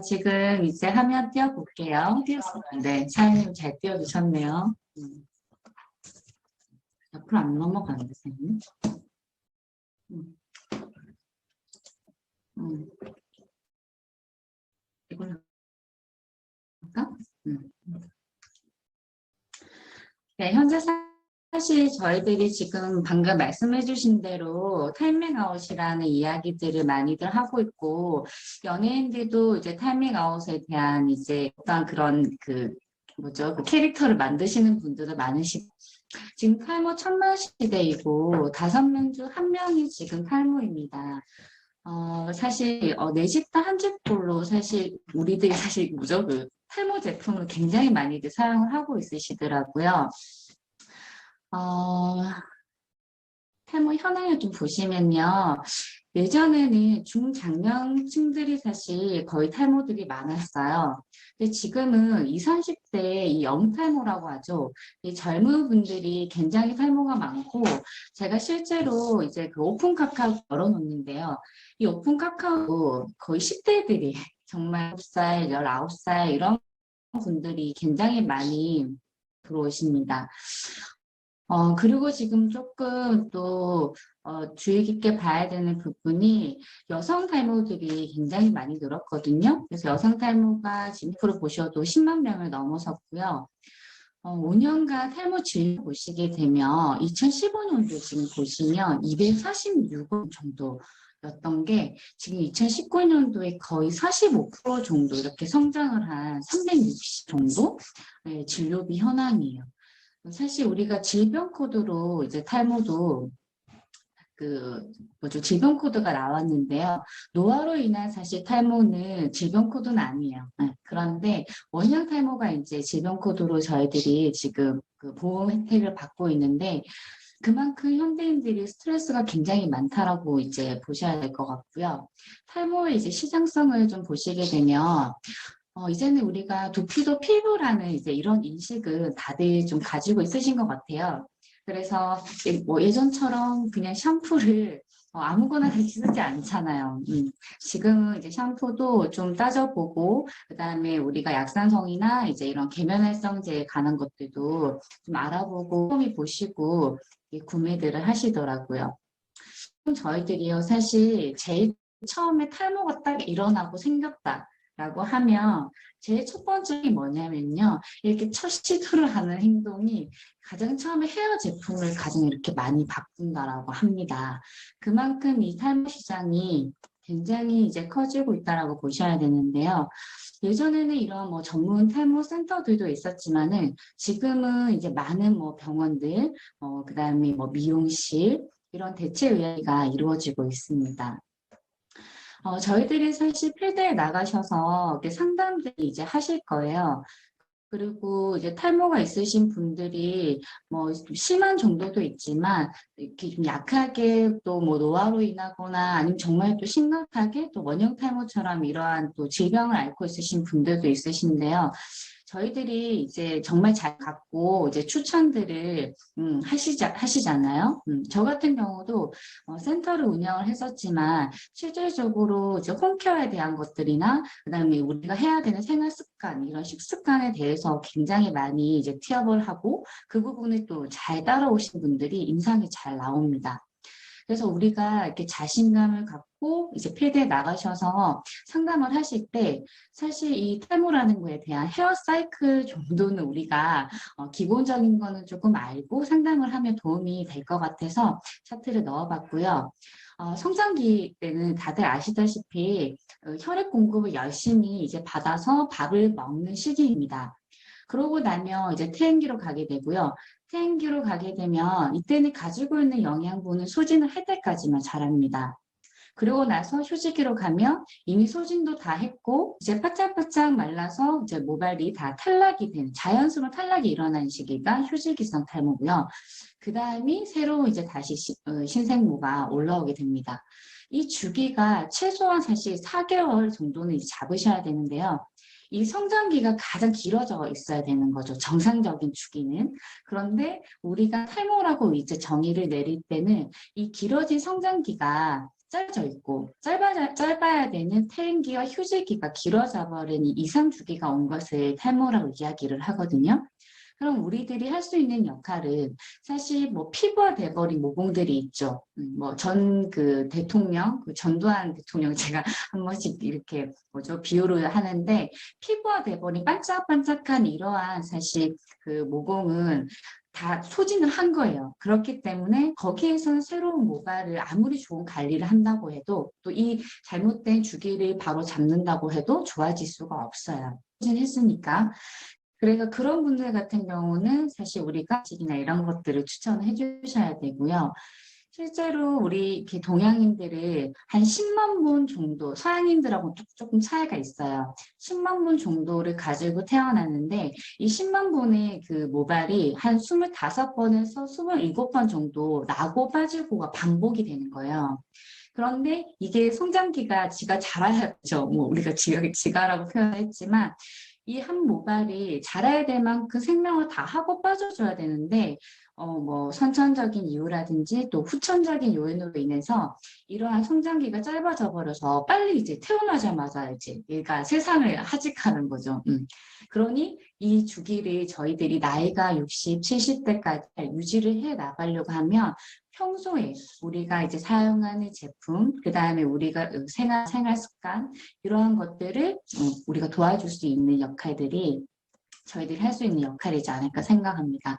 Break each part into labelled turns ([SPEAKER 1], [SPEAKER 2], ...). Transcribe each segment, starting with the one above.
[SPEAKER 1] 지금 이제 화면 띄워볼게요. 네, 사장님 잘 띄워주셨네요. 앞으로 안 넘어가는데, 선생님. 이걸로 할까? 네, 현재 사실 저희들이 지금 방금 말씀해 주신 대로 타이밍아웃이라는 이야기들을 많이들 하고 있고, 연예인들도 이제 타이밍아웃에 대한 이제 어떤 그런 그 캐릭터를 만드시는 분들도 많으시고, 지금 탈모 천만 시대이고 5명 중 1명이 지금 탈모입니다. 사실 내 집단 한 집꼴로 사실 우리들이 사실 탈모 제품을 굉장히 많이들 사용을 하고 있으시더라고요. 탈모 현황을 좀 보시면요. 예전에는 중장년층들이 사실 거의 탈모들이 많았어요. 근데 지금은 20, 30대 이 영탈모라고 하죠. 이 젊은 분들이 굉장히 탈모가 많고, 제가 실제로 이제 그 오픈 카카오 열어놓는데요. 이 오픈 카카오 거의 10대들이 정말 9살, 19살 이런 분들이 굉장히 많이 들어오십니다. 그리고 지금 조금 또 주의 깊게 봐야 되는 부분이 여성 탈모들이 굉장히 많이 늘었거든요. 그래서 여성 탈모가 지금 프로 보셔도 10만 명을 넘어섰고요. 5년간 탈모 진료 보시게 되면 2015년도 지금 보시면 246원 정도였던 게 지금 2019년도에 거의 45% 정도 이렇게 성장을 한 360 정도 진료비 현황이에요. 사실 우리가 질병 코드로 이제 탈모도 질병 코드가 나왔는데요. 노화로 인한 사실 탈모는 질병 코드는 아니에요. 그런데 원형 탈모가 이제 질병 코드로 저희들이 지금 그 보험 혜택을 받고 있는데 그만큼 현대인들이 스트레스가 굉장히 많다라고 이제 보셔야 될 것 같고요. 탈모의 이제 시장성을 좀 보시게 되면 이제는 우리가 두피도 피부라는 이제 이런 인식은 다들 좀 가지고 있으신 것 같아요. 그래서 뭐 예전처럼 그냥 샴푸를 아무거나 다 쓰지 않잖아요. 지금은 이제 샴푸도 좀 따져보고, 그 다음에 우리가 약산성이나 이제 이런 계면활성제에 관한 것들도 좀 알아보고, 꼼꼼히 보시고 구매들을 하시더라고요. 저희들이요, 사실 제일 처음에 탈모가 딱 일어나고 생겼다라고 하면 제일 첫 번째가 뭐냐면요. 이렇게 첫 시도를 하는 행동이 가장 처음에 헤어 제품을 가장 이렇게 많이 바꾼다라고 합니다. 그만큼 이 탈모 시장이 굉장히 이제 커지고 있다라고 보셔야 되는데요. 예전에는 이런 뭐 전문 탈모 센터들도 있었지만은 지금은 이제 많은 뭐 병원들, 그다음에 뭐 미용실 이런 대체 의학이 이루어지고 있습니다. 저희들이 사실 필드에 나가셔서 상담들 이제 하실 거예요. 그리고 이제 탈모가 있으신 분들이 뭐 심한 정도도 있지만 이렇게 좀 약하게 또 뭐 노화로 인하거나 아니면 정말 또 심각하게 또 원형 탈모처럼 이러한 또 질병을 앓고 있으신 분들도 있으신데요. 저희들이 이제 정말 잘 갖고 이제 추천들을 하시잖아요. 저 같은 경우도 센터를 운영을 했었지만 실질적으로 이제 홈케어에 대한 것들이나 그다음에 우리가 해야 되는 생활 습관 이런 식습관에 대해서 굉장히 많이 이제 티업을 하고 그 부분을 또 잘 따라오신 분들이 인상이 잘 나옵니다. 그래서 우리가 이렇게 자신감을 갖고 이제 필드에 나가셔서 상담을 하실 때 사실 이 탈모라는 거에 대한 헤어 사이클 정도는 우리가 기본적인 거는 조금 알고 상담을 하면 도움이 될 것 같아서 차트를 넣어봤고요. 성장기 때는 다들 아시다시피 혈액 공급을 열심히 이제 받아서 밥을 먹는 시기입니다. 그러고 나면 이제 퇴행기로 가게 되고요. 퇴행기로 가게 되면 이때는 가지고 있는 영양분은 소진을 할 때까지만 자랍니다. 그러고 나서 휴지기로 가면 이미 소진도 다 했고 이제 바짝바짝 말라서 이제 모발이 다 탈락이 된 자연스러운 탈락이 일어난 시기가 휴지기성 탈모고요. 그 다음이 새로 이제 다시 신생모가 올라오게 됩니다. 이 주기가 최소한 사실 4개월 정도는 이제 잡으셔야 되는데요. 이 성장기가 가장 길어져 있어야 되는 거죠. 정상적인 주기는. 그런데 우리가 탈모라고 이제 정의를 내릴 때는 이 길어진 성장기가 짧아져 있고 짧아야 되는 퇴행기와 휴지기가 길어져 버린 이 이상 주기가 온 것을 탈모라고 이야기를 하거든요. 그럼 우리들이 할 수 있는 역할은 사실 뭐 피부화 돼버린 모공들이 있죠. 뭐 전 그 대통령, 그 전두환 대통령 제가 한 번씩 이렇게 뭐죠 비유를 하는데 피부화 돼버린 반짝반짝한 이러한 사실 그 모공은 다 소진을 한 거예요. 그렇기 때문에 거기에서는 새로운 모발을 아무리 좋은 관리를 한다고 해도 또 이 잘못된 주기를 바로 잡는다고 해도 좋아질 수가 없어요. 소진했으니까. 그래서 그런 분들 같은 경우는 사실 우리가 식이나 이런 것들을 추천해 주셔야 되고요. 실제로 우리 이렇게 동양인들을 한 10만 분 정도, 서양인들하고 조금 차이가 있어요. 10만 분 정도를 가지고 태어났는데 이 10만 분의 그 모발이 한 25번에서 27번 정도 나고 빠지고가 반복이 되는 거예요. 그런데 이게 성장기가 지가 자라야죠. 뭐 우리가 지가라고 표현했지만 이 한 모발이 자라야 될 만큼 생명을 다 하고 빠져줘야 되는데 뭐 선천적인 이유라든지 또 후천적인 요인으로 인해서 이러한 성장기가 짧아져 버려서 빨리 이제 태어나자마자 이제 얘가 세상을 하직하는 거죠. 그러니 이 주기를 저희들이 나이가 60, 70대까지 유지를 해 나가려고 하면 평소에 우리가 이제 사용하는 제품, 그 다음에 우리가 생활 습관, 이러한 것들을 우리가 도와줄 수 있는 역할들이 저희들이 할 수 있는 역할이지 않을까 생각합니다.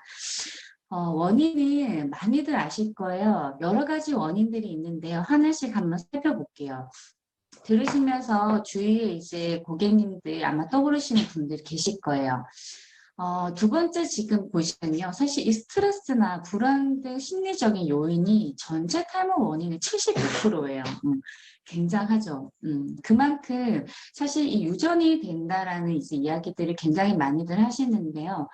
[SPEAKER 1] 원인은 많이들 아실 거예요. 여러 가지 원인들이 있는데요. 하나씩 한번 살펴볼게요. 들으시면서 주위에 이제 고객님들 아마 떠오르시는 분들 계실 거예요. 두 번째 지금 보시면요. 사실 이 스트레스나 불안 등 심리적인 요인이 전체 탈모 원인의 76%예요. 굉장하죠. 그만큼 사실 이 유전이 된다라는 이제 이야기들을 굉장히 많이들 하시는데요.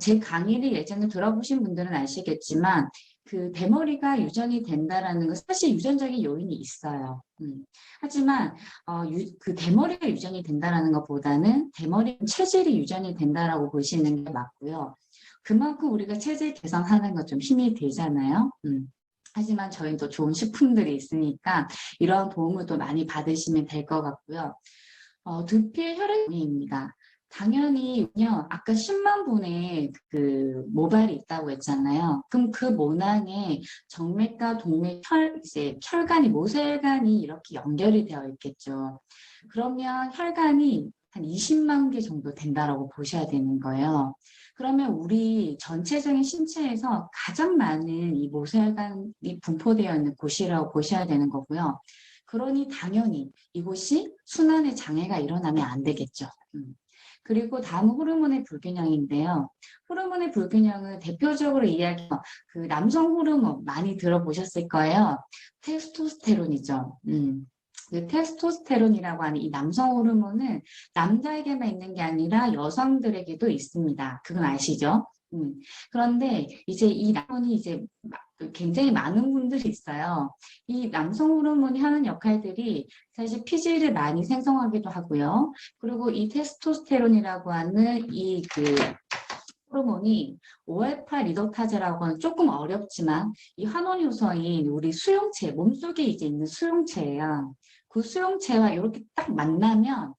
[SPEAKER 1] 제 강의를 예전에 들어보신 분들은 아시겠지만 그 대머리가 유전이 된다라는 건 사실 유전적인 요인이 있어요. 하지만 그 대머리가 유전이 된다라는 것보다는 대머리 체질이 유전이 된다라고 보시는 게 맞고요. 그만큼 우리가 체질 개선하는 것 좀 힘이 들잖아요. 하지만 저희는 또 좋은 식품들이 있으니까 이러한 도움을 또 많이 받으시면 될 것 같고요. 두피의 혈액입니다. 당연히요, 아까 10만 분의 그 모발이 있다고 했잖아요. 그럼 그 모낭에 정맥과 동맥, 이제 혈관이, 모세혈관이 이렇게 연결이 되어 있겠죠. 그러면 혈관이 한 20만 개 정도 된다라고 보셔야 되는 거예요. 그러면 우리 전체적인 신체에서 가장 많은 이 모세혈관이 분포되어 있는 곳이라고 보셔야 되는 거고요. 그러니 당연히 이곳이 순환의 장애가 일어나면 안 되겠죠. 그리고 다음 호르몬의 불균형인데요. 호르몬의 불균형은 대표적으로 그 남성 호르몬 많이 들어보셨을 거예요. 테스토스테론이죠. 그 테스토스테론이라고 하는 이 남성 호르몬은 남자에게만 있는 게 아니라 여성들에게도 있습니다. 그건 아시죠? 그런데 이제 이 호르몬이 이제 굉장히 많은 분들이 있어요. 이 남성 호르몬이 하는 역할들이 사실 피지를 많이 생성하기도 하고요. 그리고 이 테스토스테론이라고 하는 이 호르몬이 5알파 리도타제라고 하는 조금 어렵지만 이 환원 요소인 우리 수용체, 몸속에 이제 있는 수용체예요. 그 수용체와 이렇게 딱 만나면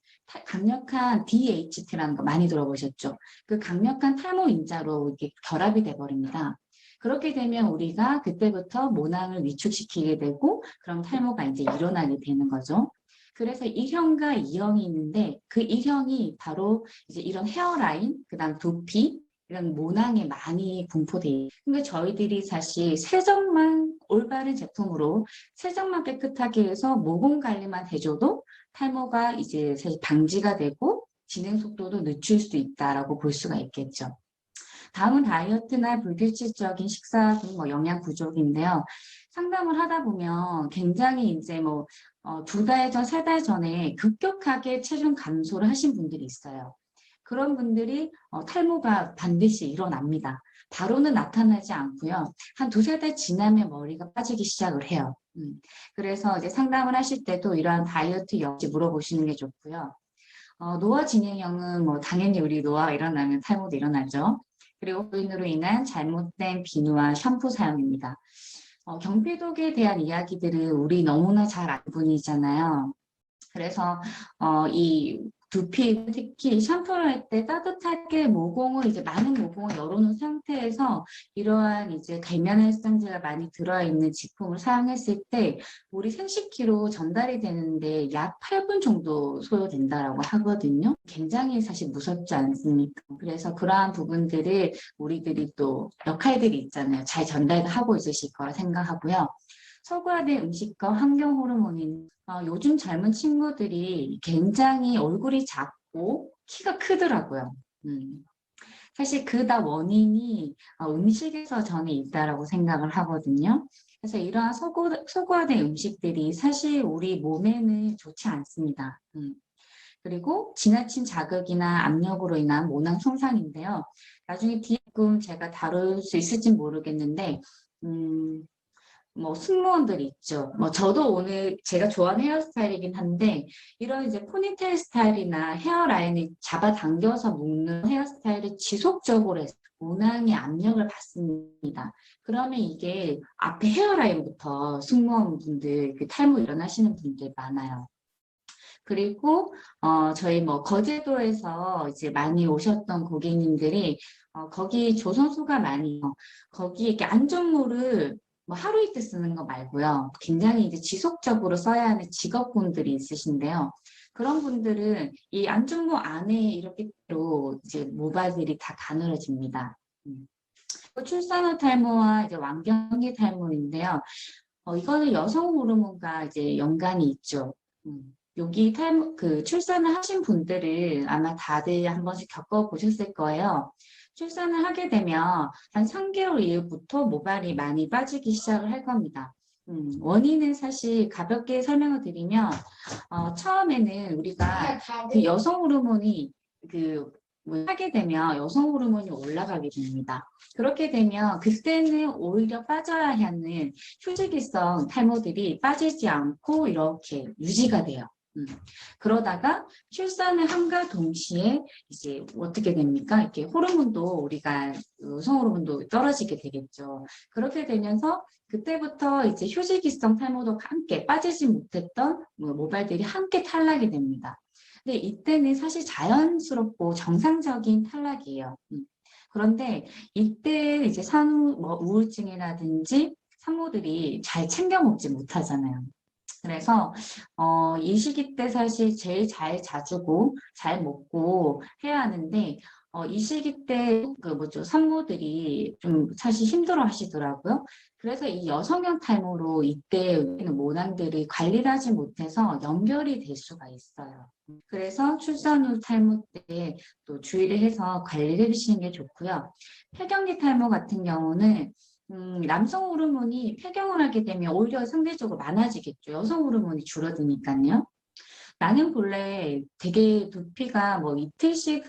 [SPEAKER 1] 강력한 DHT라는 거 많이 들어보셨죠? 그 강력한 탈모 인자로 이렇게 결합이 돼버립니다. 그렇게 되면 우리가 그때부터 모낭을 위축시키게 되고 그럼 탈모가 이제 일어나게 되는 거죠. 그래서 1형과 2형이 있는데 그 1형이 바로 이제 이런 헤어라인, 그다음 두피, 이런 모낭에 많이 분포돼 있어요. 근데 저희들이 사실 세정만 올바른 제품으로 세정만 깨끗하게 해서 모공 관리만 해줘도 탈모가 이제 사실 방지가 되고 진행 속도도 늦출 수 있다라고 볼 수가 있겠죠. 다음은 다이어트나 불규칙적인 식사 등 뭐 영양 부족인데요. 상담을 하다 보면 굉장히 이제 뭐 2달 전, 3달 전에 급격하게 체중 감소를 하신 분들이 있어요. 그런 분들이 탈모가 반드시 일어납니다. 바로는 나타나지 않고요. 한 2~3달 지나면 머리가 빠지기 시작을 해요. 그래서 이제 상담을 하실 때도 이러한 다이어트 역시 물어보시는 게 좋고요. 노화 진행형은 뭐 당연히 우리 노화가 일어나면 탈모도 일어나죠. 그리고 요인으로 인한 잘못된 비누와 샴푸 사용입니다. 경피독에 대한 이야기들은 우리 너무나 잘 아는 분이잖아요. 그래서 이 두피 특히 샴푸를 할 때 따뜻하게 모공을 이제 많은 모공을 열어놓은 상태에서 이러한 이제 계면활성제가 많이 들어있는 제품을 사용했을 때 우리 생식기로 전달이 되는데 약 8분 정도 소요된다라고 하거든요. 굉장히 사실 무섭지 않습니까? 그래서 그러한 부분들을 우리들이 또 역할들이 있잖아요. 잘 전달하고 있으실 거라 생각하고요. 서구화된 음식과 환경 호르몬인 요즘 젊은 친구들이 굉장히 얼굴이 작고 키가 크더라고요. 사실 그 다 원인이 음식에서 저는 있다라고 생각을 하거든요. 그래서 이러한 서구화된 음식들이 사실 우리 몸에는 좋지 않습니다. 그리고 지나친 자극이나 압력으로 인한 모낭 손상인데요. 나중에 뒤에 조금 제가 다룰 수 있을지 모르겠는데 뭐 승무원들 있죠. 뭐 저도 오늘 제가 좋아하는 헤어스타일이긴 한데 이런 이제 포니테일 스타일이나 헤어라인을 잡아당겨서 묶는 헤어스타일을 지속적으로 해서 모낭에 압력을 받습니다. 그러면 이게 앞에 헤어라인부터 승무원분들 그 탈모 일어나시는 분들 많아요. 그리고 저희 뭐 거제도에서 이제 많이 오셨던 고객님들이 거기 조선소가 많이 거기 이렇게 안전모를 뭐 하루 이틀 쓰는 거 말고요. 굉장히 이제 지속적으로 써야 하는 직업군들이 있으신데요. 그런 분들은 이 안전모 안에 이렇게로 이제 모발들이 다 가늘어집니다. 출산 후 탈모와 이제 완경기 탈모인데요. 이거는 여성 호르몬과 이제 연관이 있죠. 여기 출산을 하신 분들은 아마 다들 한 번씩 겪어보셨을 거예요. 출산을 하게 되면 한 3개월 이후부터 모발이 많이 빠지기 시작을 할 겁니다. 원인은 사실 가볍게 설명을 드리면, 처음에는 우리가 그 여성 호르몬이 하게 되면 여성 호르몬이 올라가게 됩니다. 그렇게 되면 그때는 오히려 빠져야 하는 휴지기성 탈모들이 빠지지 않고 이렇게 유지가 돼요. 그러다가 출산을 함과 동시에 이제 어떻게 됩니까? 이렇게 호르몬도 우리가 여성 호르몬도 떨어지게 되겠죠. 그렇게 되면서 그때부터 이제 휴지기성 탈모도 함께 빠지지 못했던 모발들이 함께 탈락이 됩니다. 근데 이때는 사실 자연스럽고 정상적인 탈락이에요. 그런데 이때 이제 뭐 우울증이라든지 산모들이 잘 챙겨 먹지 못하잖아요. 그래서 이 시기 때 사실 제일 잘 자주고 잘 먹고 해야 하는데 이 시기 때 그 뭐죠 산모들이 좀 사실 힘들어 하시더라고요. 그래서 이 여성형 탈모로 이때 모낭들이 관리를 하지 못해서 연결이 될 수가 있어요. 그래서 출산 후 탈모 때 또 주의를 해서 관리를 해주시는 게 좋고요. 폐경기 탈모 같은 경우는 남성 호르몬이 폐경을 하게 되면 오히려 상대적으로 많아지겠죠. 여성 호르몬이 줄어드니까요. 나는 본래 되게 두피가 뭐 이틀씩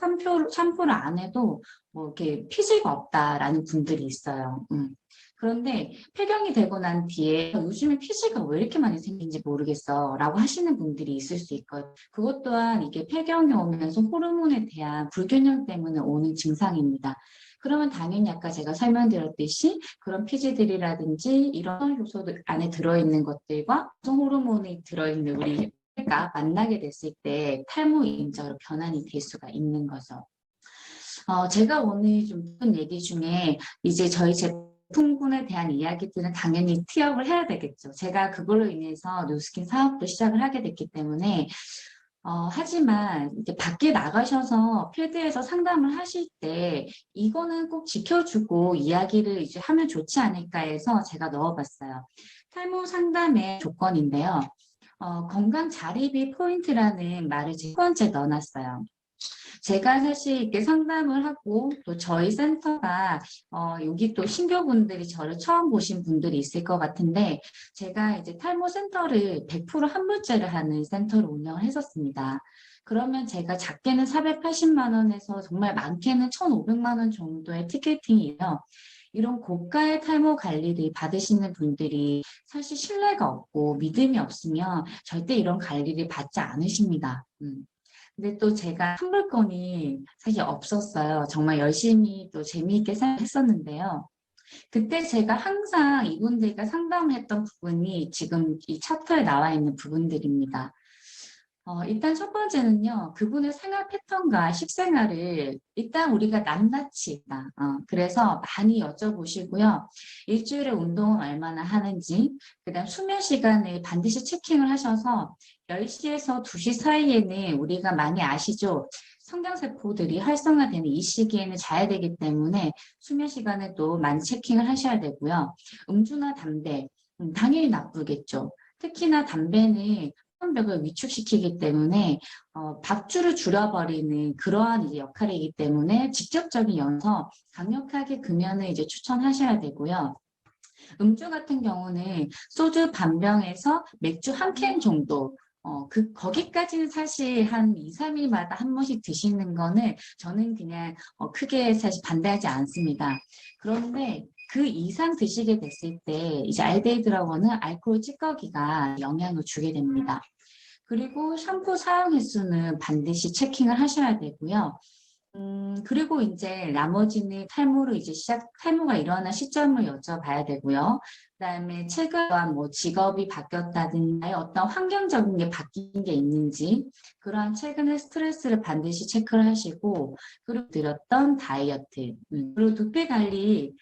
[SPEAKER 1] 샴푸를 안 해도 뭐 이렇게 피지가 없다라는 분들이 있어요. 그런데 폐경이 되고 난 뒤에 요즘에 피지가 왜 이렇게 많이 생긴지 모르겠어 라고 하시는 분들이 있을 수 있거든요. 그것 또한 이게 폐경이 오면서 호르몬에 대한 불균형 때문에 오는 증상입니다. 그러면 당연히 아까 제가 설명드렸듯이 그런 피지들이라든지 이런 요소들 안에 들어있는 것들과 호르몬이 들어있는 우리 가 만나게 됐을 때 탈모 인자로 변환이 될 수가 있는 거죠. 제가 오늘 좀 듣은 얘기 중에 이제 저희 제품군에 대한 이야기들은 당연히 티업을 해야 되겠죠. 제가 그걸로 인해서 뉴스킨 사업도 시작을 하게 됐기 때문에 하지만 이제 밖에 나가셔서 필드에서 상담을 하실 때 이거는 꼭 지켜주고 이야기를 이제 하면 좋지 않을까 해서 제가 넣어봤어요. 탈모 상담의 조건인데요. 건강 자립이 포인트라는 말을 첫 번째 넣어놨어요. 제가 사실 이렇게 상담을 하고 또 저희 센터가 여기 또 신규분들이 저를 처음 보신 분들이 있을 것 같은데 제가 이제 탈모 센터를 100% 환불제를 하는 센터를 운영을 했었습니다. 그러면 제가 작게는 480만 원에서 정말 많게는 1,500만 원 정도의 티켓팅이에요. 이런 고가의 탈모 관리를 받으시는 분들이 사실 신뢰가 없고 믿음이 없으면 절대 이런 관리를 받지 않으십니다. 근데 또 제가 환불권이 사실 없었어요. 정말 열심히 또 재미있게 했었는데요. 그때 제가 항상 이분들과 상담했던 부분이 지금 이 차트에 나와 있는 부분들입니다. 일단 첫 번째는요, 그분의 생활 패턴과 식생활을 일단 우리가 낱낱이, 그래서 많이 여쭤보시고요. 일주일에 운동을 얼마나 하는지, 그다음 수면 시간을 반드시 체킹을 하셔서 10시에서 2시 사이에는 우리가 많이 아시죠? 성장세포들이 활성화되는 이 시기에는 자야 되기 때문에 수면 시간을 또 많이 체킹을 하셔야 되고요. 음주나 담배, 당연히 나쁘겠죠. 특히나 담배는 흡연벽을 위축시키기 때문에 박주를 줄여버리는 그러한 이제 역할이기 때문에 직접적인 연서 강력하게 금연을 이제 추천하셔야 되고요. 음주 같은 경우는 소주 반병에서 맥주 한 캔 정도 거기까지는 사실 한 2, 3일마다 한 번씩 드시는 거는 저는 그냥 크게 사실 반대하지 않습니다. 그런데 그 이상 드시게 됐을 때 이제 알데히드라고는 알코올 찌꺼기가 영향을 주게 됩니다. 그리고 샴푸 사용 횟수는 반드시 체킹을 하셔야 되고요. 그리고 이제 나머지는 탈모로 이제 탈모가 일어난 시점을 여쭤봐야 되고요. 그다음에 최근 뭐 직업이 바뀌었다든지 어떤 환경적인 게 바뀐 게 있는지 그러한 최근의 스트레스를 반드시 체크를 하시고 그리고 드렸던 다이어트 그리고 두피 관리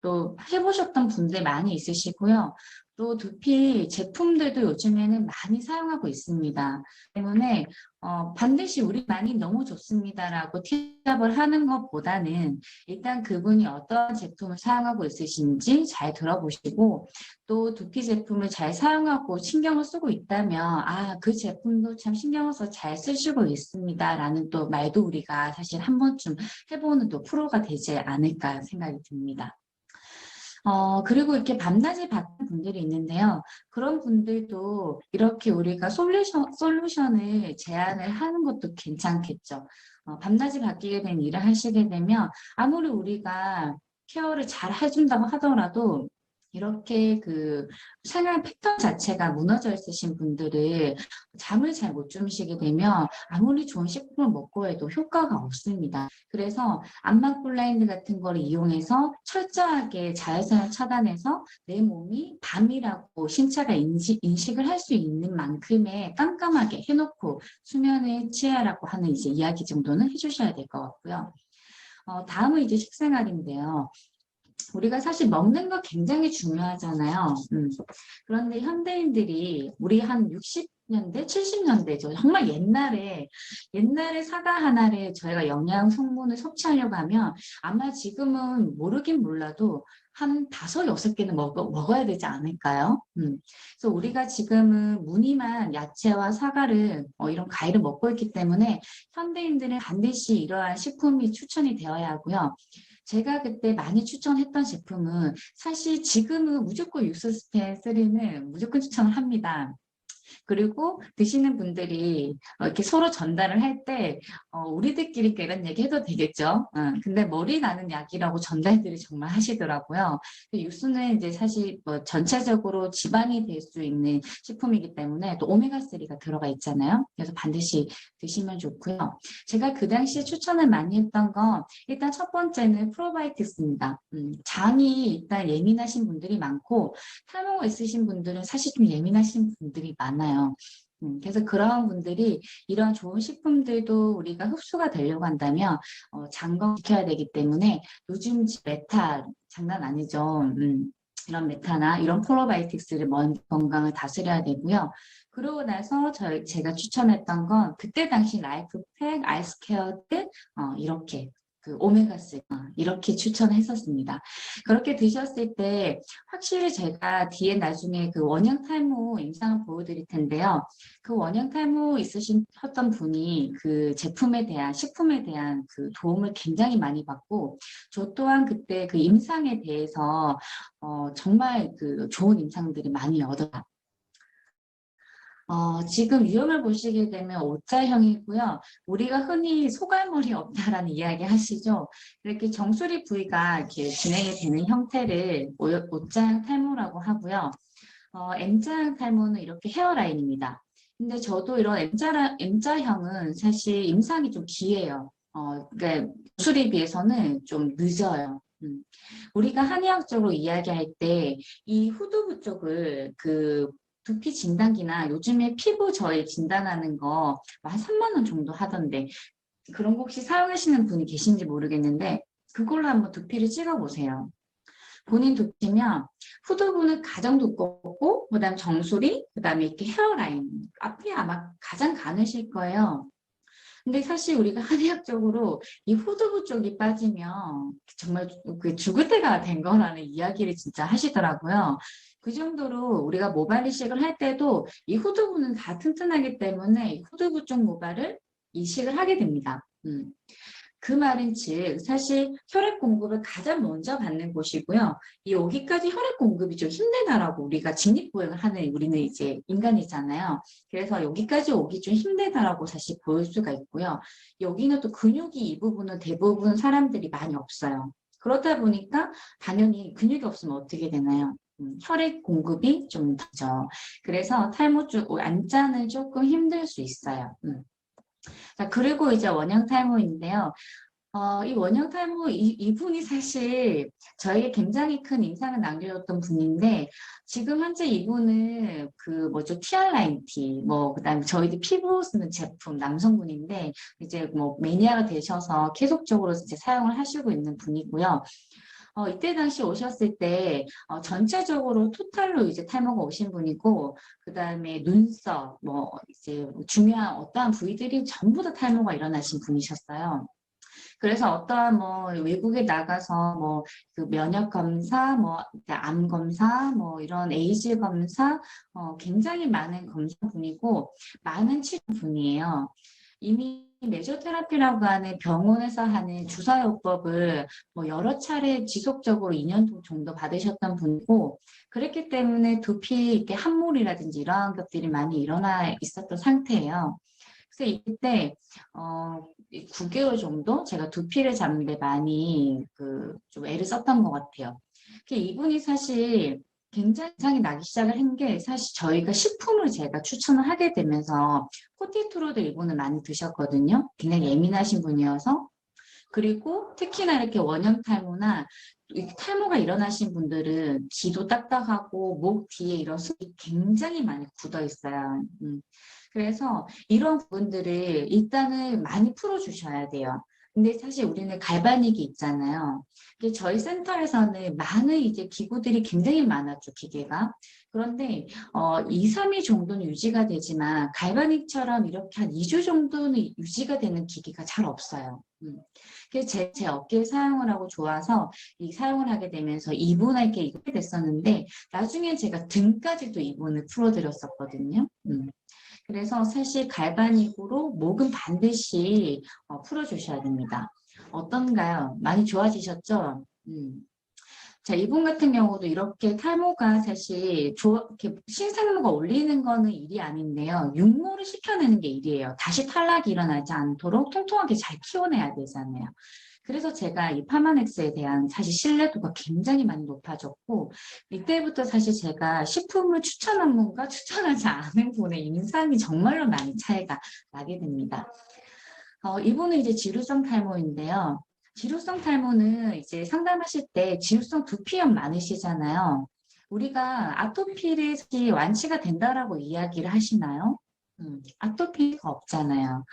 [SPEAKER 1] 또 해보셨던 분들 많이 있으시고요. 또 두피 제품들도 요즘에는 많이 사용하고 있습니다. 때문에 반드시 우리 많이 너무 좋습니다라고 티업을 하는 것보다는 일단 그분이 어떤 제품을 사용하고 있으신지 잘 들어보시고 또 두피 제품을 잘 사용하고 신경을 쓰고 있다면 그 제품도 참 신경을 써서 잘 쓰시고 있습니다라는 또 말도 우리가 사실 한 번쯤 해보는 또 프로가 되지 않을까 생각이 듭니다. 그리고 이렇게 밤낮이 바뀐 분들이 있는데요. 그런 분들도 이렇게 우리가 솔루션을 제안을 하는 것도 괜찮겠죠. 밤낮이 바뀌게 된 일을 하시게 되면 아무리 우리가 케어를 잘 해준다고 하더라도 이렇게 그 생활 패턴 자체가 무너져 있으신 분들을 잠을 잘 못 주무시게 되면 아무리 좋은 식품을 먹고 해도 효과가 없습니다. 그래서 암막 블라인드 같은 걸 이용해서 철저하게 자외선을 차단해서 내 몸이 밤이라고 신체가 인식을 할 수 있는 만큼의 깜깜하게 해놓고 수면에 취하라고 하는 이제 이야기 정도는 해주셔야 될 것 같고요. 다음은 이제 식생활인데요. 우리가 사실 먹는 거 굉장히 중요하잖아요. 그런데 현대인들이 우리 한 60년대, 70년대죠. 정말 옛날에 사과 하나를 저희가 영양 성분을 섭취하려고 하면 아마 지금은 모르긴 몰라도 한 5, 6개는 먹어야 되지 않을까요? 그래서 우리가 지금은 무늬만 야채와 사과를 이런 과일을 먹고 있기 때문에 현대인들은 반드시 이러한 식품이 추천이 되어야 하고요. 제가 그때 많이 추천했던 제품은 사실 지금은 무조건 육수스텐 3는 무조건 추천을 합니다. 그리고 드시는 분들이 이렇게 서로 전달을 할 때 우리들끼리 이런 얘기 해도 되겠죠. 근데 머리 나는 약이라고 전달들이 정말 하시더라고요. 육수는 이제 사실 뭐 전체적으로 지방이 될 수 있는 식품이기 때문에 또 오메가3가 들어가 있잖아요. 그래서 반드시 드시면 좋고요. 제가 그 당시에 추천을 많이 했던 건 일단 첫 번째는 프로바이오틱스입니다. 장이 일단 예민하신 분들이 많고 탈모가 있으신 분들은 사실 좀 예민하신 분들이 많아요. 그래서 그런 분들이 이런 좋은 식품들도 우리가 흡수가 되려고 한다면 장건시켜야 되기 때문에 요즘 메타 장난 아니죠. 이런 메타나 이런 프로바이오틱스를 먼저 건강을 다스려야 되고요. 그러고 나서 제가 추천했던 건 그때 당시 라이프팩, 아이스케어들 이렇게 그 오메가3 이렇게 추천했었습니다. 그렇게 드셨을 때 확실히 제가 뒤에 나중에 그 원형 탈모 임상을 보여드릴 텐데요. 그 원형 탈모 있으셨던 분이 그 제품에 대한 식품에 대한 그 도움을 굉장히 많이 받고 저 또한 그때 그 임상에 대해서 정말 그 좋은 임상들이 많이 얻어요. 지금 유형을 보시게 되면 O자형이고요. 우리가 흔히 소갈머리 없다라는 이야기 하시죠. 이렇게 정수리 부위가 이렇게 진행이 되는 형태를 O자형 탈모라고 하고요. M자형 탈모는 이렇게 헤어라인입니다. 근데 저도 이런 M자형은 사실 임상이 좀 귀해요. 그러니까 수술에 비해서는 좀 늦어요. 우리가 한의학적으로 이야기할 때 이 후두부 쪽을 그 두피 진단기나 요즘에 피부 저희 진단하는 거 한 3만 원 정도 하던데 그런 거 혹시 사용하시는 분이 계신지 모르겠는데 그걸로 한번 두피를 찍어보세요. 본인 두피면 후두부는 가장 두껍고 그다음 정수리, 그다음에 이렇게 헤어라인 앞이 아마 가장 가느실 거예요. 근데 사실 우리가 한의학적으로 이 후두부 쪽이 빠지면 정말 그 죽을 때가 된 거라는 이야기를 진짜 하시더라고요. 그 정도로 우리가 모발 이식을 할 때도 이 후두부는 다 튼튼하기 때문에 이 후두부 쪽 모발을 이식을 하게 됩니다. 그 말은 즉 사실 혈액 공급을 가장 먼저 받는 곳이고요. 이 여기까지 혈액 공급이 좀 힘들다라고 우리가 직립보행을 하는 우리는 이제 인간이잖아요. 그래서 여기까지 오기 좀 힘들다라고 사실 보일 수가 있고요. 여기는 또 근육이 이 부분은 대부분 사람들이 많이 없어요. 그러다 보니까 당연히 근육이 없으면 어떻게 되나요? 혈액 공급이 좀 늦죠. 그래서 탈모 쪽 안자는 조금 힘들 수 있어요. 자, 그리고 이제 원형 탈모인데요. 이 원형 탈모 이분이 사실 저에게 굉장히 큰 인상을 남겨줬던 분인데 지금 현재 이분은 그 뭐죠 티알라인티 뭐 그다음에 저희들 피부 쓰는 제품 남성분인데 이제 뭐 매니아가 되셔서 계속적으로 이제 사용을 하시고 있는 분이고요. 이때 당시 오셨을 때 전체적으로 토탈로 이제 탈모가 오신 분이고 그다음에 눈썹 뭐 이제 중요한 어떠한 부위들이 전부 다 탈모가 일어나신 분이셨어요. 그래서 어떠한 뭐 외국에 나가서 뭐 그 면역 검사, 뭐 암 검사, 뭐 이런 에이즈 검사, 굉장히 많은 검사 분이고 많은 치료 분이에요. 이미 메조테라피라고 하는 병원에서 하는 주사요법을 뭐 여러 차례 지속적으로 2년 정도 받으셨던 분이고 그랬기 때문에 두피 이렇게 함몰이라든지 이러한 것들이 많이 일어나 있었던 상태예요. 그래서 이때 9개월 정도 제가 두피를 잡는데 많이 그 좀 애를 썼던 것 같아요. 이분이 사실 굉장히 이상이 나기 시작을 한 게 사실 저희가 식품을 제가 추천을 하게 되면서 코티투로도 이분은 많이 드셨거든요. 굉장히 예민하신 분이어서 그리고 특히나 이렇게 원형 탈모나 탈모가 일어나신 분들은 귀도 딱딱하고 목 뒤에 이런 습이 굉장히 많이 굳어 있어요. 그래서 이런 부분들을 일단은 많이 풀어주셔야 돼요. 근데 사실 우리는 갈바닉이 있잖아요. 저희 센터에서는 많은 이제 기구들이 굉장히 많았죠, 기계가. 그런데 2, 3일 정도는 유지가 되지만 갈바닉처럼 이렇게 한 2주 정도는 유지가 되는 기기가 잘 없어요. 그래서 제 어깨에 사용을 하고 좋아서 이 사용을 하게 되면서 이분에게 이렇게 됐었는데 나중에 제가 등까지도 이분을 풀어드렸었거든요. 그래서 사실 갈바닉으로 목은 반드시 풀어주셔야 됩니다. 어떤가요? 많이 좋아지셨죠? 자, 이분 같은 경우도 이렇게 탈모가 사실 이렇게 신생모가 올리는 거는 일이 아닌데요. 육모를 시켜내는 게 일이에요. 다시 탈락이 일어나지 않도록 통통하게 잘 키워내야 되잖아요. 그래서 제가 이 파마넥스에 대한 사실 신뢰도가 굉장히 많이 높아졌고 이때부터 사실 제가 식품을 추천한 분과 추천하지 않은 분의 인상이 정말로 많이 차이가 나게 됩니다. 이분은 이제 지루성 탈모인데요. 지루성 탈모는 이제 상담하실 때 지루성 두피염 많으시잖아요. 우리가 아토피를 완치가 된다라고 이야기를 하시나요? 아토피가 없잖아요.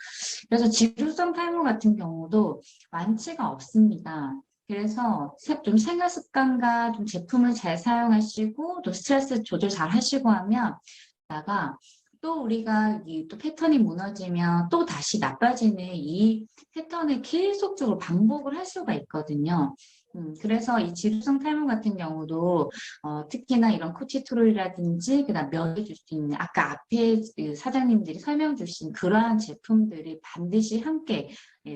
[SPEAKER 1] 그래서 지루성 탈모 같은 경우도 완치가 없습니다. 그래서 좀 생활 습관과 좀 제품을 잘 사용하시고 또 스트레스 조절 잘 하시고 하면 다가 또 우리가 또 패턴이 무너지면 또 다시 나빠지는 이 패턴을 계속적으로 반복을 할 수가 있거든요. 그래서 이 지루성 탈모 같은 경우도 특히나 이런 코치토롤이라든지 그다음 면을 줄 수 있는 아까 앞에 그 사장님들이 설명 주신 그러한 제품들이 반드시 함께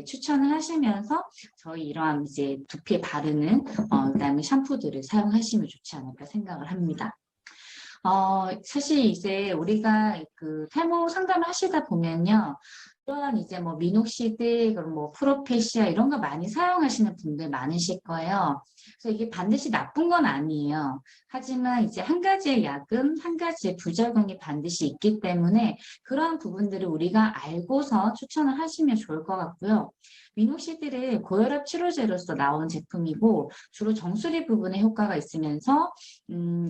[SPEAKER 1] 추천을 하시면서 저희 이러한 이제 두피에 바르는 그다음에 샴푸들을 사용하시면 좋지 않을까 생각을 합니다. 사실 이제 우리가 그 탈모 상담을 하시다 보면요. 이런 이제 뭐 미녹시딜, 그럼 뭐 프로페시아 이런 거 많이 사용하시는 분들 많으실 거예요. 그래서 이게 반드시 나쁜 건 아니에요. 하지만 이제 한 가지의 약은 한 가지의 부작용이 반드시 있기 때문에 그러한 부분들을 우리가 알고서 추천을 하시면 좋을 것 같고요. 미녹시딜은 고혈압 치료제로서 나온 제품이고 주로 정수리 부분에 효과가 있으면서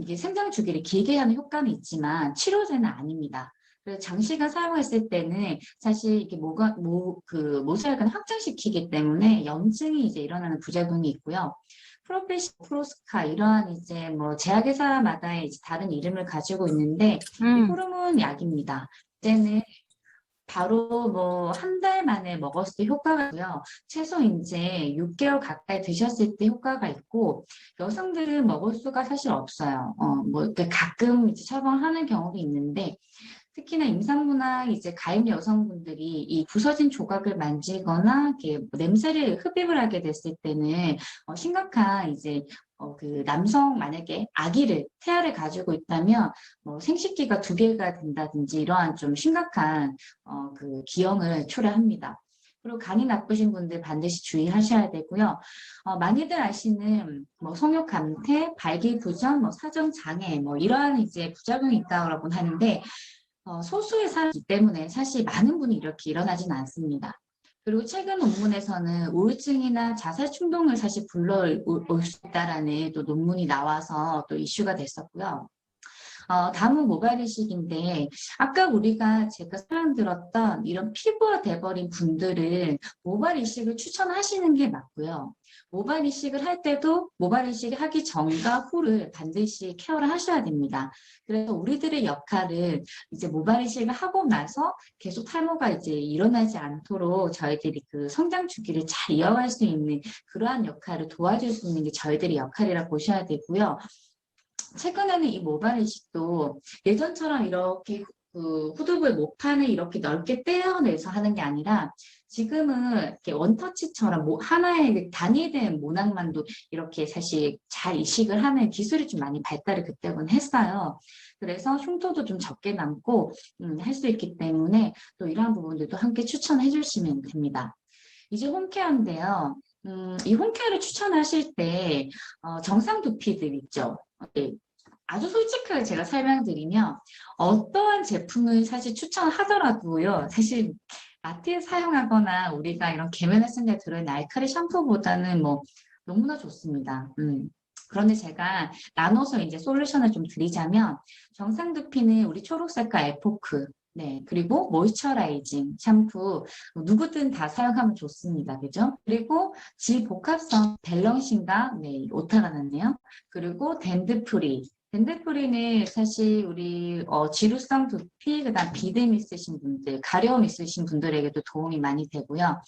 [SPEAKER 1] 이게 생장 주기를 길게 하는 효과는 있지만 치료제는 아닙니다. 그래서 장시간 사용했을 때는 사실 이게 모세혈관을 확장시키기 때문에 염증이 이제 일어나는 부작용이 있고요. 프로스카 이러한 이제 뭐 제약회사마다의 이제 다른 이름을 가지고 있는데 이 호르몬 약입니다. 이제는 바로 뭐 한 달 만에 먹었을 때 효과가 있고요. 최소 이제 6개월 가까이 드셨을 때 효과가 있고 여성들은 먹을 수가 사실 없어요. 뭐 가끔 이제 처방하는 경우도 있는데 특히나 임산부나 이제 가임 여성분들이 이 부서진 조각을 만지거나 이렇게 뭐 냄새를 흡입을 하게 됐을 때는 심각한 이제 그 남성 만약에 아기를 태아를 가지고 있다면 뭐 생식기가 2개가 된다든지 이러한 좀 심각한 그 기형을 초래합니다. 그리고 간이 나쁘신 분들 반드시 주의하셔야 되고요. 많이들 아시는 뭐 성욕 감퇴, 발기부전, 뭐 사정 장애, 뭐 이러한 이제 부작용이 있다고 하는데 소수의 사람이기 때문에 사실 많은 분이 이렇게 일어나진 않습니다. 그리고 최근 논문에서는 우울증이나 자살 충동을 사실 불러올 수 있다라는 또 논문이 나와서 또 이슈가 됐었고요. 다음은 모발 이식인데 아까 제가 설명 들었던 이런 피부가 돼버린 분들은 모발 이식을 추천하시는 게 맞고요. 모발 이식을 할 때도 모발 이식을 하기 전과 후를 반드시 케어를 하셔야 됩니다. 그래서 우리들의 역할은 이제 모발 이식을 하고 나서 계속 탈모가 이제 일어나지 않도록 저희들이 그 성장 주기를 잘 이어갈 수 있는 그러한 역할을 도와줄 수 있는 게 저희들의 역할이라 보셔야 되고요. 최근에는 이 모발 이식도 예전처럼 이렇게 그 후두부의 목판을 이렇게 넓게 떼어내서 하는 게 아니라 지금은 이렇게 원터치처럼 하나의 단위된 모낭만도 이렇게 사실 잘 이식을 하는 기술이 좀 많이 발달을 그때는 했어요. 그래서 흉터도 좀 적게 남고 할 수 있기 때문에 또 이러한 부분들도 함께 추천해 주시면 됩니다. 이제 홈케어인데요. 이 홈케어를 추천하실 때 정상 두피들 있죠. 네. 아주 솔직하게 제가 설명드리면 어떠한 제품을 사실 추천하더라도요. 사실 마트에 사용하거나 우리가 이런 계면 에센스에 들어있는 알칼리 샴푸보다는 뭐 너무나 좋습니다. 그런데 제가 나눠서 이제 솔루션을 좀 드리자면 정상 두피는 우리 초록색깔 에포크 네, 그리고 모이스처라이징 샴푸 누구든 다 사용하면 좋습니다. 그죠? 그리고 지복합성 밸런싱과 네, 오타가 났네요. 그리고 댄드프리 댄드프리는 사실 우리 지루성 두피, 그다음 비듬 있으신 분들, 가려움 있으신 분들에게도 도움이 많이 되고요.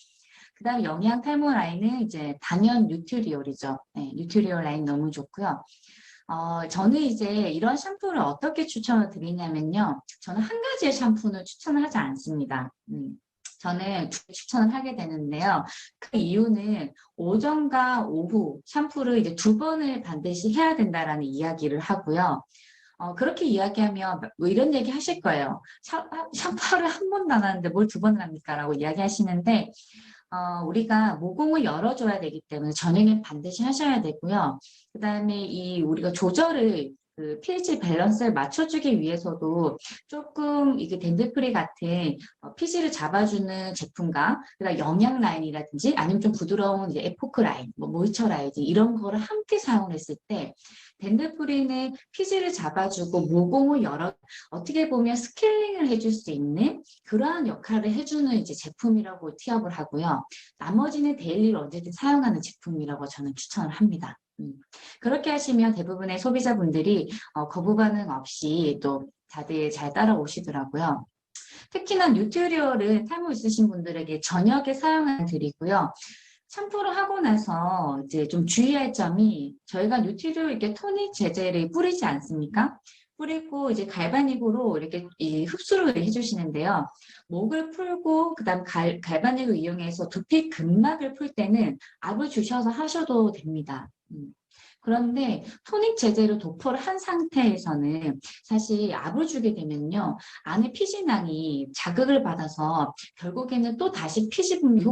[SPEAKER 1] 그다음 영양 탈모 라인은 이제 단연 뉴트리올이죠. 네, 뉴트리올 라인 너무 좋고요. 저는 이제 이런 샴푸를 어떻게 추천을 드리냐면요. 저는 한 가지의 샴푸는 추천을 하지 않습니다. 저는 추천을 하게 되는데요. 그 이유는 오전과 오후 샴푸를 이제 2번을 반드시 해야 된다라는 이야기를 하고요. 그렇게 이야기하면 뭐 이런 얘기 하실 거예요. 샴푸를 한 번도 안 하는데 뭘 2번을 합니까? 라고 이야기하시는데 우리가 모공을 열어줘야 되기 때문에 저녁에 반드시 하셔야 되고요. 그 다음에 우리가 조절을 그 pH 밸런스를 맞춰주기 위해서도 조금 이게 덴드프리 같은 pH를 잡아주는 제품과 그다음 영양 라인이라든지 아니면 좀 부드러운 이제 에포크 라인, 뭐 모이처라이징 이런 거를 함께 사용했을 때 덴드프리는 pH를 잡아주고 모공을 어떻게 보면 스케일링을 해줄 수 있는 그러한 역할을 해주는 이제 제품이라고 티업을 하고요. 나머지는 데일리로 언제든 사용하는 제품이라고 저는 추천을 합니다. 그렇게 하시면 대부분의 소비자분들이 거부 반응 없이 또 다들 잘 따라오시더라고요. 특히나 뉴트리얼은 탈모 있으신 분들에게 저녁에 사용을 드리고요. 샴푸를 하고 나서 이제 좀 주의할 점이 저희가 뉴트리얼 이렇게 토닉 제제를 뿌리지 않습니까? 뿌리고 이제 갈바닉으로 이렇게 흡수를 해주시는데요. 목을 풀고 그다음 갈바닉을 이용해서 두피 근막을 풀 때는 압을 주셔서 하셔도 됩니다. 그런데 토닉 제제로 도포를 한 상태에서는 사실 압을 주게 되면요. 안에 피지낭이 자극을 받아서 결국에는 또 다시 피지 분비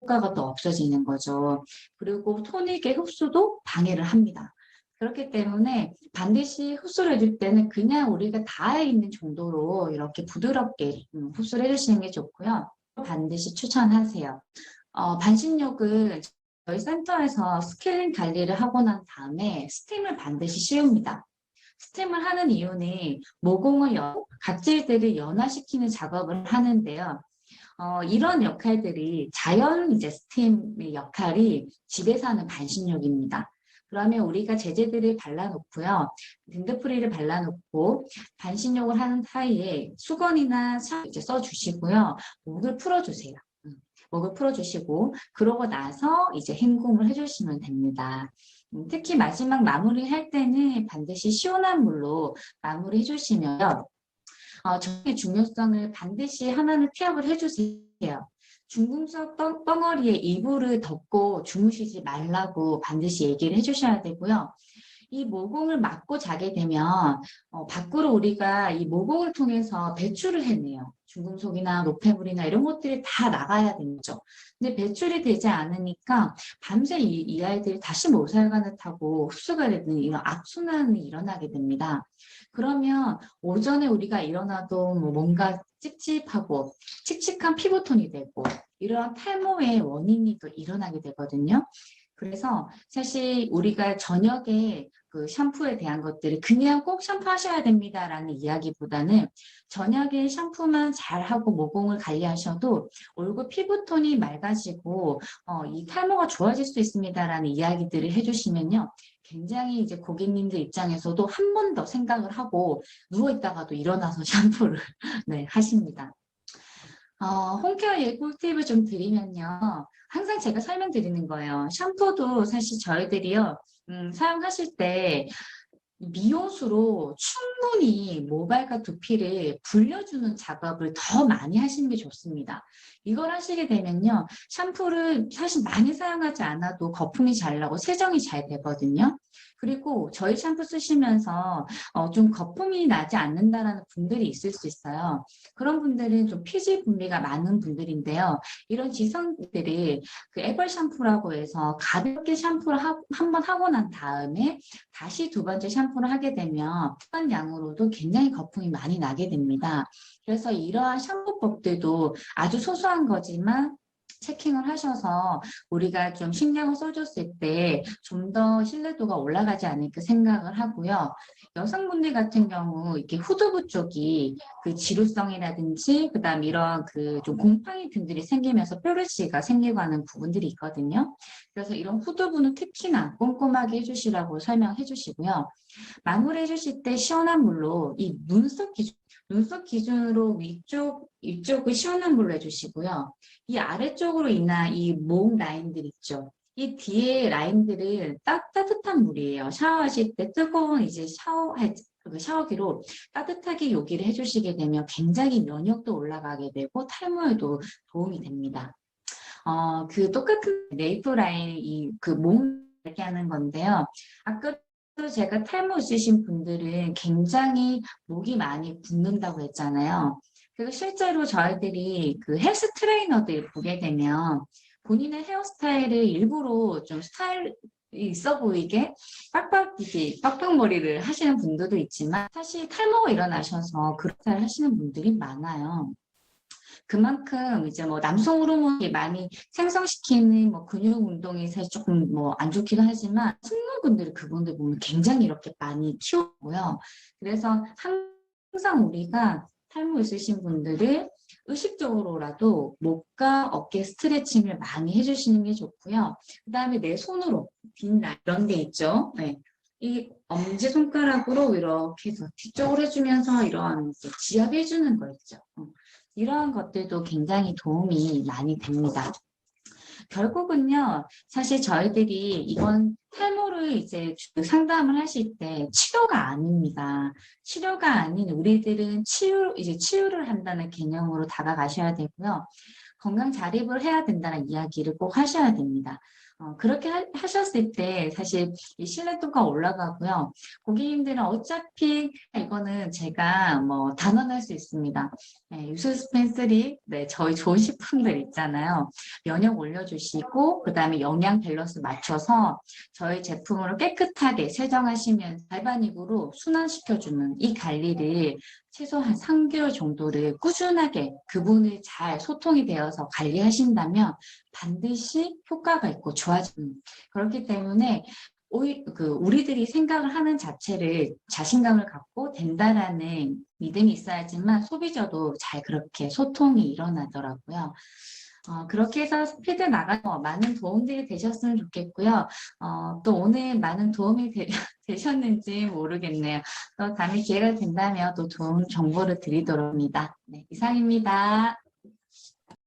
[SPEAKER 1] 효과가 또 없어지는 거죠. 그리고 토닉의 흡수도 방해를 합니다. 그렇기 때문에 반드시 흡수를 해줄 때는 그냥 우리가 닿아 있는 정도로 이렇게 부드럽게 흡수를 해주시는 게 좋고요. 반드시 추천하세요. 반신욕은 저희 센터에서 스케일링 관리를 하고 난 다음에 스팀을 반드시 씌웁니다. 스팀을 하는 이유는 모공을 각질들을 연화시키는 작업을 하는데요. 이런 역할들이 자연 이제 스팀의 역할이 집에서 하는 반신욕입니다. 그러면 우리가 제제들을 발라놓고요. 밴드프리를 발라놓고 반신욕을 하는 사이에 수건이나 샤워 이제 써주시고요. 목을 풀어주세요. 목을 풀어주시고 그러고 나서 이제 헹굼을 해주시면 됩니다. 특히 마지막 마무리 할 때는 반드시 시원한 물로 마무리 해주시면 정의 중요성을 반드시 하나는 피합을 해주세요. 중금속 덩어리의 이불을 덮고 주무시지 말라고 반드시 얘기를 해주셔야 되고요. 이 모공을 막고 자게 되면 밖으로 우리가 이 모공을 통해서 배출을 해내요. 중금속이나 노폐물이나 이런 것들이 다 나가야 되죠. 근데 배출이 되지 않으니까 밤새 이 아이들이 다시 모살관을 타고 흡수가 되는 이런 악순환이 일어나게 됩니다. 그러면 오전에 우리가 일어나도 뭔가 찝찝하고 칙칙한 피부톤이 되고 이러한 탈모의 원인이 또 일어나게 되거든요. 그래서 사실 우리가 저녁에 그 샴푸에 대한 것들을 그냥 꼭 샴푸하셔야 됩니다라는 이야기보다는 저녁에 샴푸만 잘하고 모공을 관리하셔도 얼굴 피부톤이 맑아지고 이 탈모가 좋아질 수 있습니다라는 이야기들을 해주시면요. 굉장히 이제 고객님들 입장에서도 한 번 더 생각을 하고 누워있다가도 일어나서 샴푸를 네, 하십니다. 홈케어 예 꿀팁을 좀 드리면요. 항상 제가 설명드리는 거예요. 샴푸도 사실 저희들이요. 사용하실 때 미온수로 충분히 모발과 두피를 불려주는 작업을 더 많이 하시는 게 좋습니다. 이걸 하시게 되면요. 샴푸를 사실 많이 사용하지 않아도 거품이 잘 나고 세정이 잘 되거든요. 그리고 저희 샴푸 쓰시면서 좀 거품이 나지 않는다라는 분들이 있을 수 있어요. 그런 분들은 좀 피지 분비가 많은 분들인데요. 이런 지성들이 그 애벌 샴푸라고 해서 가볍게 샴푸를 한 번 하고 난 다음에 다시 두 번째 샴푸를 하게 되면 한 양으로도 굉장히 거품이 많이 나게 됩니다. 그래서 이러한 샴푸법들도 아주 소소한 거지만 체킹을 하셔서 우리가 좀 신경을 써줬을 때 좀 더 신뢰도가 올라가지 않을까 생각을 하고요. 여성분들 같은 경우 이렇게 후두부 쪽이 그 지루성이라든지 그다음 이런 그 좀 곰팡이 균들이 생기면서 뾰루지가 생기고 하는 부분들이 있거든요. 그래서 이런 후두부는 특히나 꼼꼼하게 해주시라고 설명해 주시고요. 마무리해 주실 때 시원한 물로 이 눈썹 기준으로 이쪽을 시원한 물로 해주시고요. 이 아래쪽으로 있는 이 목 라인들 있죠. 이 뒤에 라인들은 따뜻한 물이에요. 샤워하실 때 뜨거운 이제 샤워기로 따뜻하게 요기를 해주시게 되면 굉장히 면역도 올라가게 되고 탈모에도 도움이 됩니다. 그 똑같은 네이프 라인 목 이렇게 하는 건데요. 아까 제가 탈모 있으신 분들은 굉장히 목이 많이 붓는다고 했잖아요. 그리고 실제로 저희들이 그 헬스 트레이너들 보게 되면 본인의 헤어스타일을 일부러 좀 스타일이 있어 보이게 빡빡머리를 하시는 분들도 있지만 사실 탈모가 일어나셔서 그런 스타일 하시는 분들이 많아요. 그만큼 이제 뭐 남성 호르몬이 많이 생성시키는 뭐 근육 운동이 사실 조금 뭐 안 좋기도 하지만 승무분들이 그분들 보면 굉장히 이렇게 많이 키우고요. 그래서 항상 우리가 탈모 있으신 분들을 의식적으로라도 목과 어깨 스트레칭을 많이 해주시는 게 좋고요. 그다음에 내 손으로 빈날 이런 게 있죠. 네. 이 엄지손가락으로 이렇게 해서 뒤쪽으로 해주면서 이런 지압해주는 거 있죠. 이러한 것들도 굉장히 도움이 많이 됩니다. 결국은요, 사실 저희들이 이건 탈모를 이제 상담을 하실 때 치료가 아닙니다. 치료가 아닌 우리들은 이제 치유를 한다는 개념으로 다가가셔야 되고요. 건강 자립을 해야 된다는 이야기를 꼭 하셔야 됩니다. 그렇게 하셨을 때 사실 이 신뢰도가 올라가고요. 고객님들은 어차피 이거는 제가 뭐 단언할 수 있습니다. 네, 유스펜슬이 네, 저희 좋은 식품들 있잖아요. 면역 올려주시고 그다음에 영양 밸런스 맞춰서 저희 제품으로 깨끗하게 세정하시면 갈바닉으로 순환시켜주는 이 관리를 최소한 3개월 정도를 꾸준하게 그분을 잘 소통이 되어서 관리하신다면 반드시 효과가 있고 좋아지는 그렇기 때문에 우리들이 생각을 하는 자체를 자신감을 갖고 된다라는 믿음이 있어야지만 소비자도 잘 그렇게 소통이 일어나더라고요. 그렇게 해서 스피드 나가서 많은 도움들이 되셨으면 좋겠고요. 또 오늘 많은 도움이 되셨는지 모르겠네요. 또 다음에 기회가 된다면 또 좋은 정보를 드리도록 합니다. 네, 이상입니다.